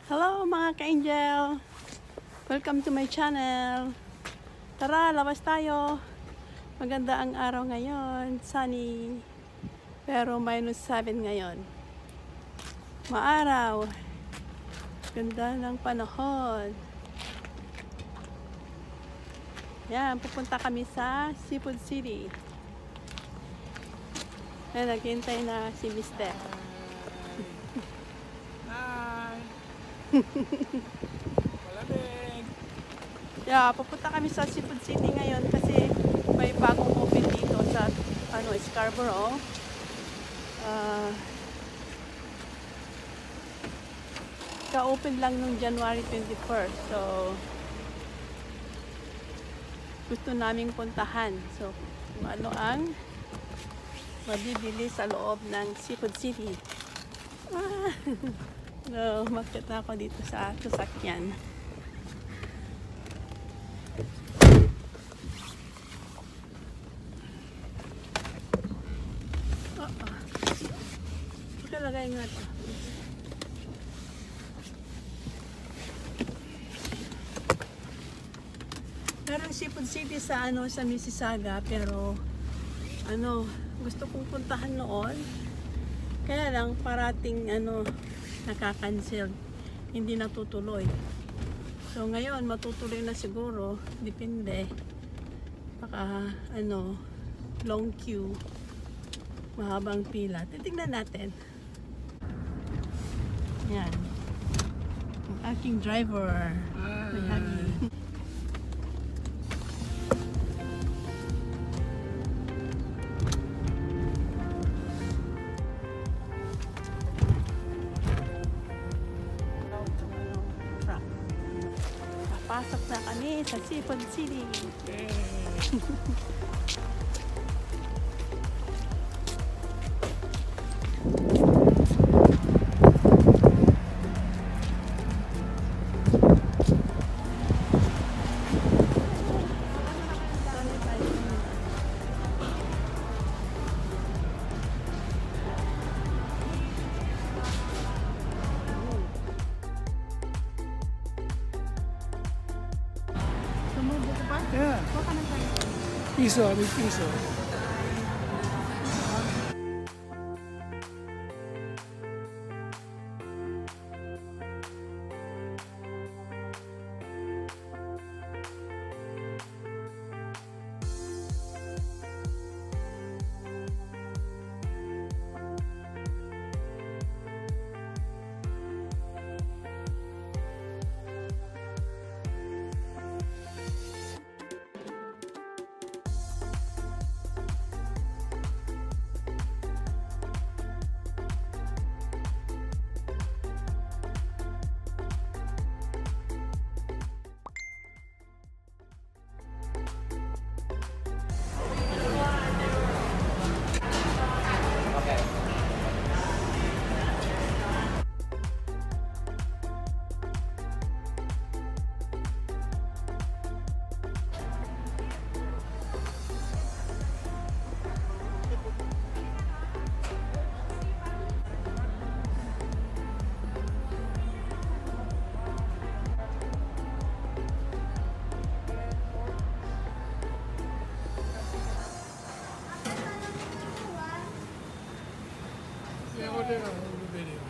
Hello mga ka-angel! Welcome to my channel! Tara, labas tayo! Maganda ang araw ngayon, sunny, pero -7 ngayon. Maaraw, ganda ng panahon. Yan, pupunta kami sa Seafood City. Ayan, naghintay na si Mr. Malamig. Yeah, pupunta kami sa Seafood City ngayon kasi may bagong open dito sa Scarborough. Ka-open lang nung January 21st. So gusto naming puntahan. So kung ano ang mabibili sa loob ng Seafood City. So, makita na ako dito sa sasakyan. Ikalagay nga ito. Meron Seafood City sa sa Mississauga, pero gusto kong puntahan noon. Kaya lang parating nakakancel, hindi natutuloy. So ngayon matutuloy na siguro, depende. Baka long queue, mahabang pila. Titingnan natin. Yan. Ang aking driver. May hagi. Pasok na kami sa Seafood City. Yeah. Piso, may piso. Order ang video.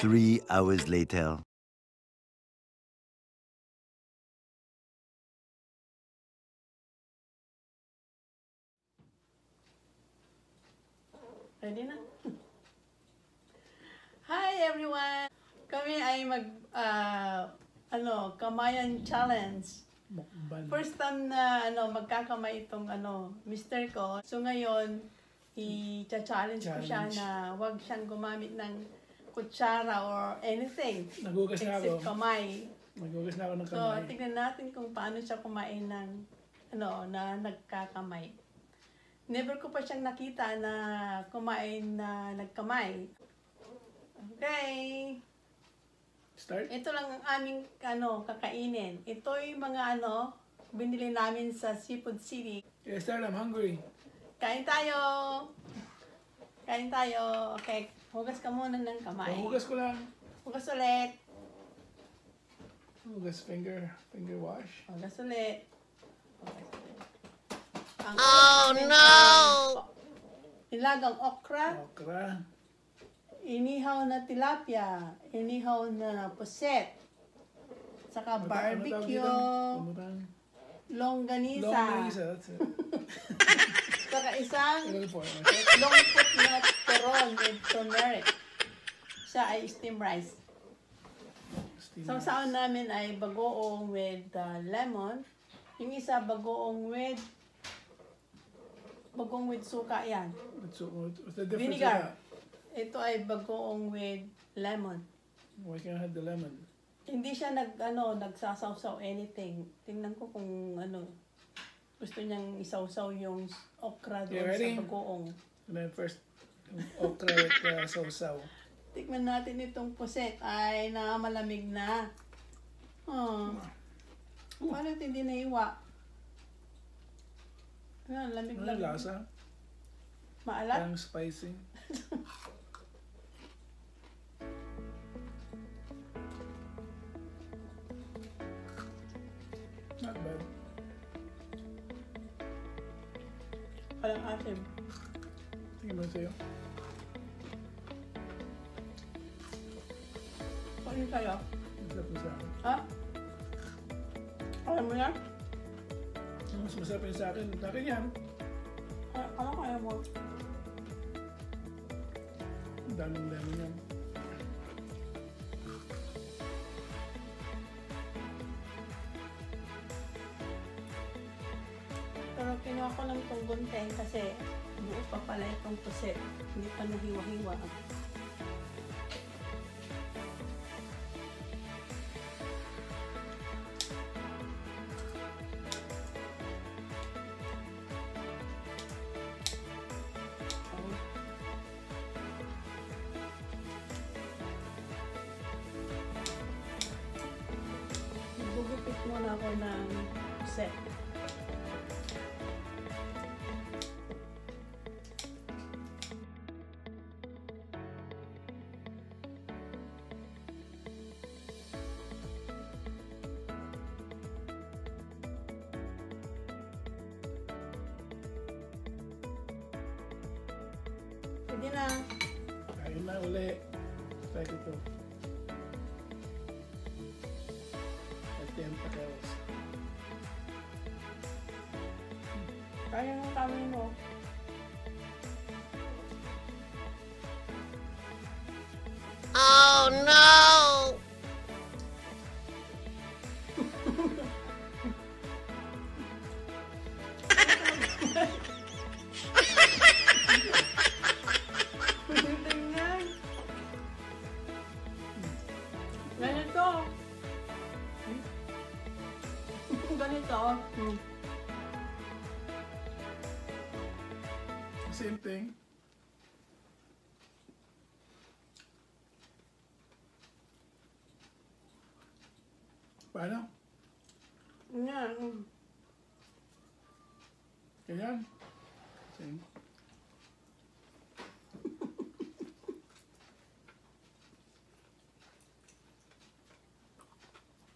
Three hours later. Ready na? Hi everyone! Kami ay kamayan challenge. Mukbang. First time na magkakamay itong mister ko. So ngayon, i-challenge ko siya na wag siyang gumamit ng kutsara or anything. Nagugas na ako. Except kamay. Nagugas na ako ng So, kamay. tignan natin kung paano siya kumain ng na nagkakamay. Never ko pa siyang nakita na kumain na nagkamay. Okay. Start? Ito lang ang aming kakainin. Ito yung mga binili namin sa Seafood City. Yeah, start. I'm hungry. Kain tayo! Kain tayo. Okay, hugas ka muna ng kamay. Hugas ko lang. Hugas ulit. Hugas finger wash. Hugas ulit. Hugas ulit. Oh no! Nilagang okra. Okra. Inihaw na tilapia, inihaw na puset, saka barbecue, longganisa, That's it. saka isang Ano po? longput na turon with turmeric. Siya ay steam rice. Sausawan namin ay bagoong with lemon. Yung isa bagoong with suka yan. What's the difference? Vinegar. Ito ay bagoong with lemon. Why can't I have the lemon? Hindi siya nagsasawsaw anything. Tingnan ko kung gusto niyang isawsaw yung okra doon ready? sa bagoong. And then first, okra with sausaw. Tikman natin itong puset. Ay, malamig na. Oh. Paano ito hindi naiwa? Lamig Ano lang. lasa? Maalat? Parang spicy. Not bad. Parang asim. Tingin mo sa'yo. Paano kayo? Masarap na sa akin. Ha? Alam mo yan? Mas masarap yun sa akin. Sa akin yan. Ano kaya mo? Ang daming lemon yan. Pero kinuha ko lang itong gunteng kasi buo pa pala itong puset. Hindi pa nahiwa-hiwa. Gugupit muna ako ng puset. Pwede na. Kain na uli. Try ko ito. At tentacles. Kaya ng kami mo. Oh no! Tingnan. Ganito. Ganito. Same thing. Paano? Yan. Ganyan? Same.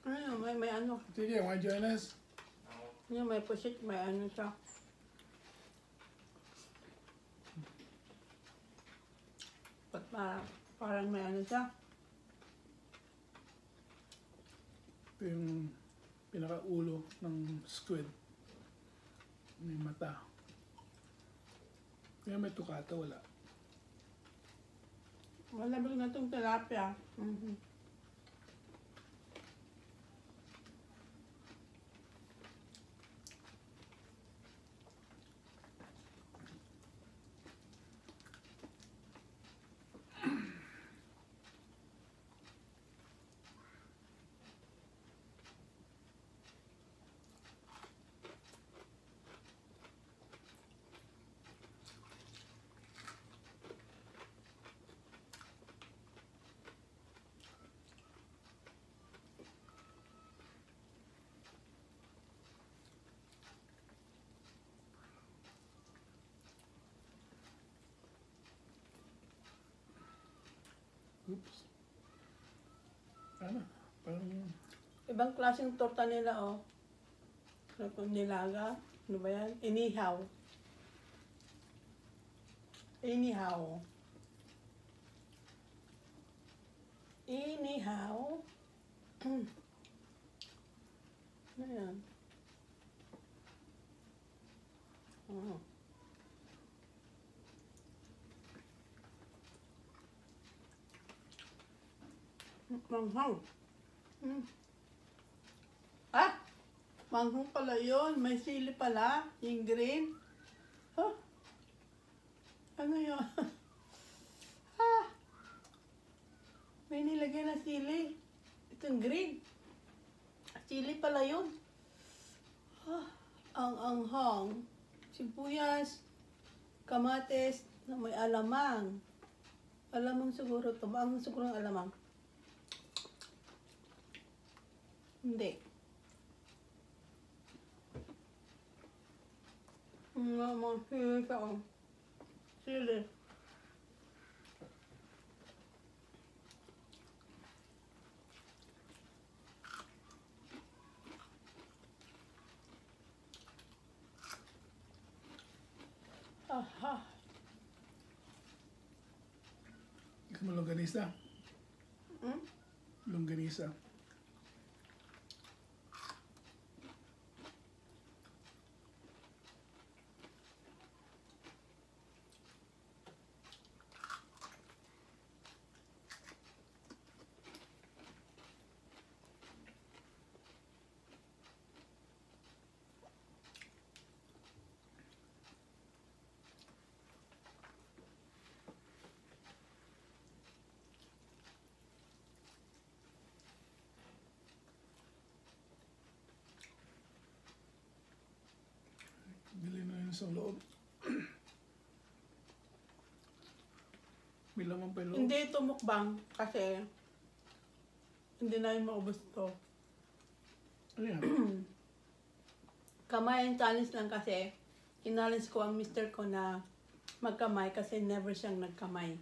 Ano, may ano. Sige, wanna join us? Yung may pusit, may ano siya. Parang may ano siya. Ito yung pinakaulo ng squid. May mata. Kaya may tukata, wala. Malabog na itong tilapia. Mhm. Oops. Ano? Parang Ibang klaseng torta nila, oh. Ano kung nilaga? Ano ba yan? Inihaw. Inihaw. Inihaw. Ano yan? Oh. Manghang. Ah! Manghang pala yun. May sili pala. Yung green. Huh? Ano yun? Ah! May nilagay na sili. Itong green. Sili pala yun. Ah! Ang anghang. Sibuyas. Kamates. Na may alamang. Alamang siguro to. Ang siguro ang alamang. Hindi. Mga sili siya, oh. Sili. Aha. gusto mo longganisa? Hmm? Longganisa. Bili na yun sa loob. May laman pa yung loob. Hindi ito mukbang kasi hindi namin maubos ito. Ayan. Kamay ang challenge lang kasi kinalens ko ang mister ko na magkamay kasi never siyang nagkamay.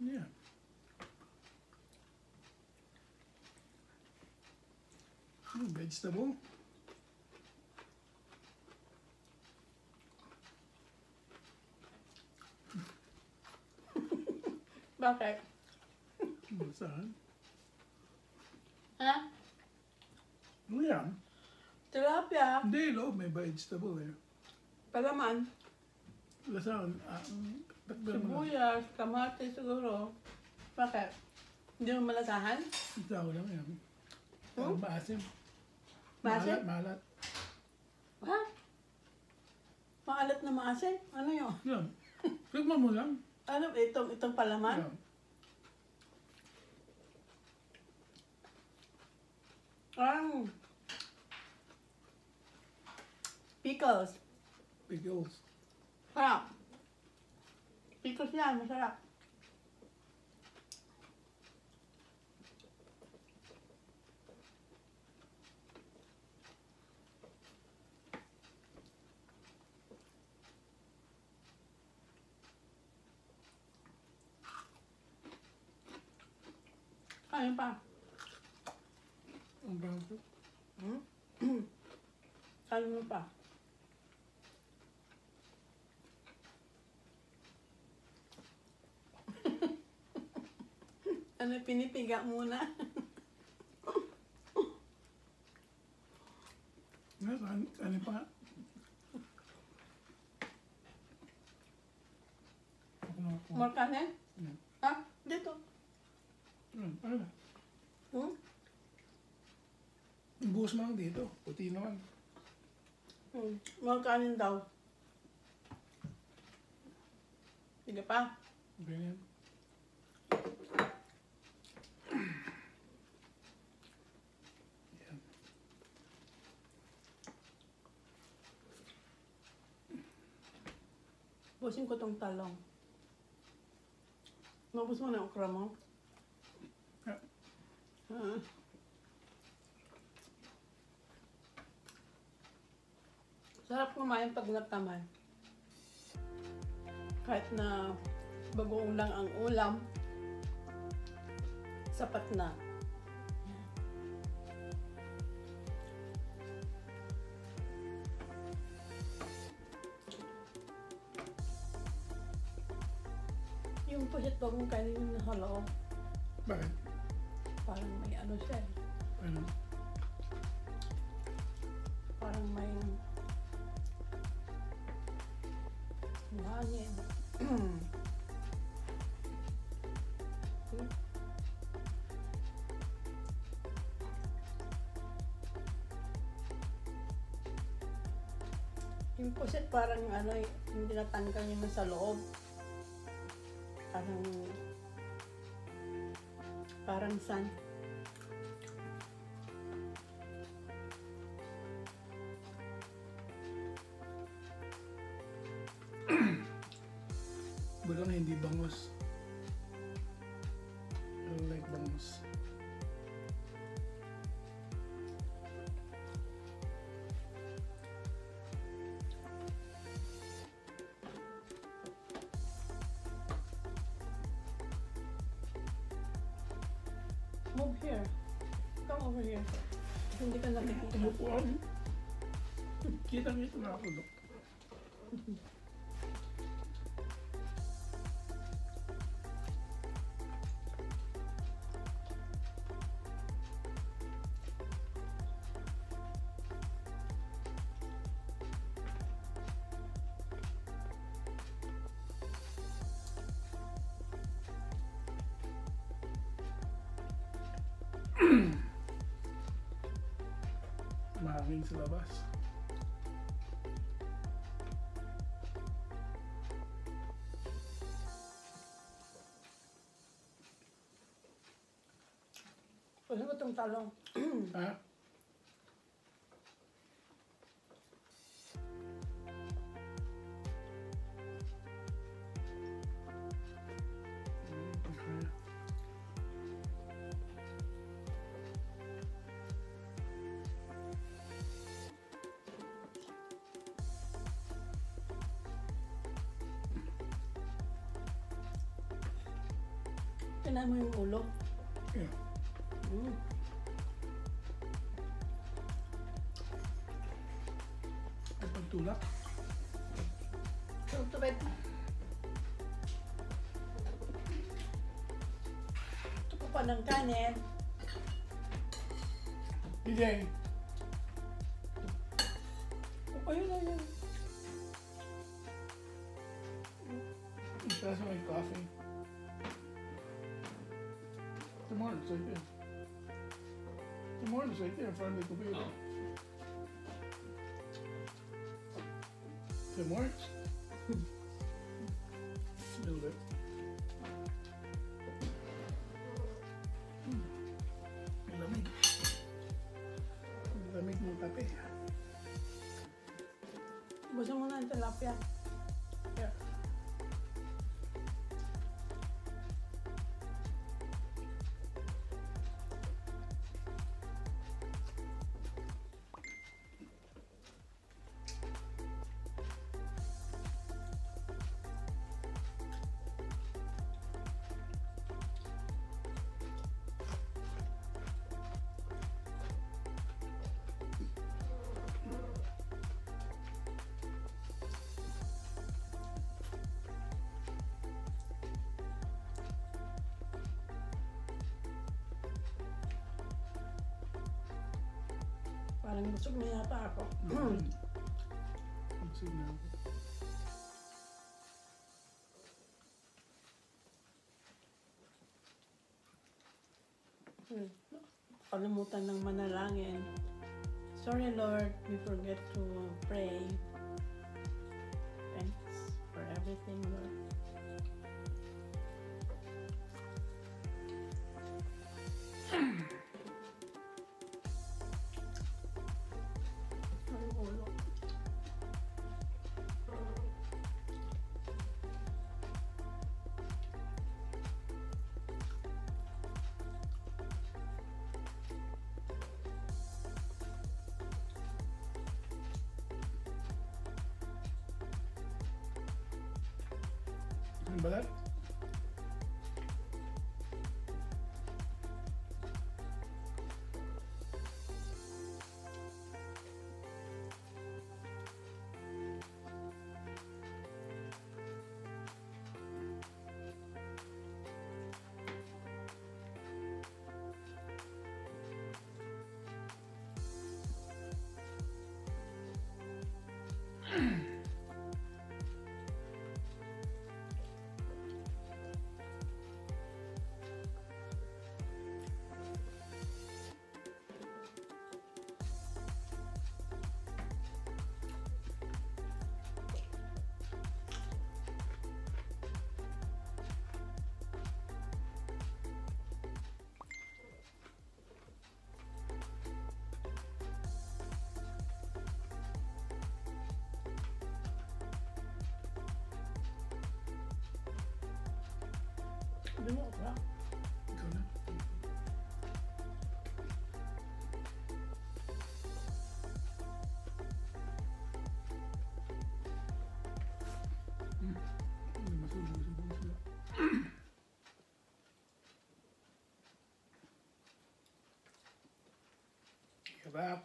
Ayan. Vegetable. Bakit? Basahan. Ha? Ayan. Tilapia. Hindi, loob may vegetable eh. Palaman. Lasahan. Takpan mo lang. Sibuyas. Kamatis siguro. Bakit? Hindi mo malasahan? Itaw lang yan. Maasim. Maasim? Maalat. Ha? Maalat na maasin? Ano yun? Yan. Tignan mo lang. Ano? Itong palaman? Yan. Pickles. Pickles. Sarap. Pickles yan, masarap. Kain pa. Ang bago. Kain mo pa. Ano, pinipiga muna? Ano pa? More kanin? Ano? Hmm? Buhos mo lang dito. Puti naman. Mga kanin daw. Sige pa. Ganyan. Yan. Busin ko tong talong. Mabus mo na yung okra mo. Yeah. Ah. Sarap kumain pag natamay. Kahit na bagoong lang ang ulam, sapat na. Yung pusit wag mong kainin yung nasa loob. Bakit? Parang may ano siya eh. Ano? Parang may hangin. Yung pusit parang ano, hindi natanggal yung nasa loob. Parang san. Balang hindi bangos. I don't like bangos. Move here. Come over here. Hindi ka nakikita. Tumupuan. Kita-kita na ako, Dok. Mahangin sa labas. Ano ba itong talong? Ha? Okay. Kailangan mo yung ulo. Yeah. Ay pagtulak. Tubig. Ito ko pa ng kanin. DJ. Oh, ayun, ayun. That's my coffee. Tomorrow it's right there. Tomorrow it's right there in front of the computer. Oh. Tomorrow? A little bit. Lamig. Lamig ng kape. Busin mo na ang tilapia. Yeah. Parang busog na yata ako. Busog na ako. Kalimutan ng manalangin. Sorry Lord, we forget to pray. Thanks for everything, Lord. Ang ulo. Ang balat. Sabi mo, okra. Ikaw na. Masubo-subo sila. Hirap.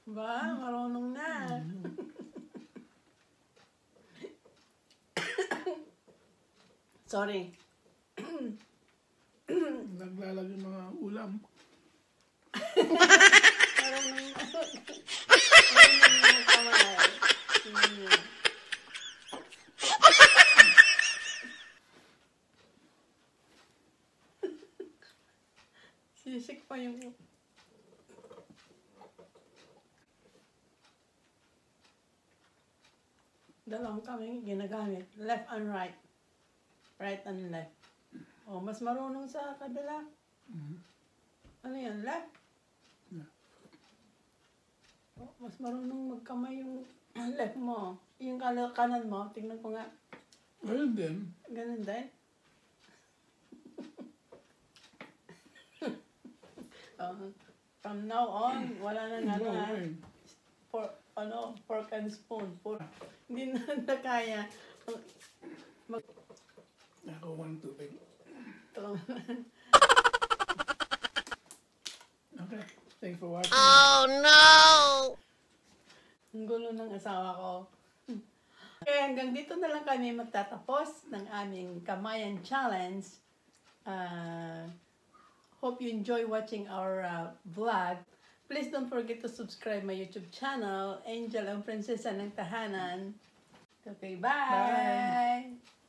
Ba, marunong na. Sorry. Naglalag yung mga ulam. Marunong na. Marunong na magkamay. Sisik pa yung... Dalawang kami ginagamit. Left and right. Right and left. Oh, mas marunong sa kabila. Ano yan? Left? Yeah. Oh, mas marunong magkamay yung left mo. Yung kanan mo, tingnan ko nga. Ayun din. Ganun din. From now on, wala na nga na. Fork and spoon. Hindi na kaya. Nakakuha ng tubig. Okay. Thanks for watching. Oh no! Ang gulo ng asawa ko. Okay, hanggang dito na lang kami magtatapos ng aming Kamayan Challenge. Hope you enjoy watching our vlog. Please don't forget to subscribe my YouTube channel, Angel ang Prinsesa ng Tahanan. Okay, bye! Bye.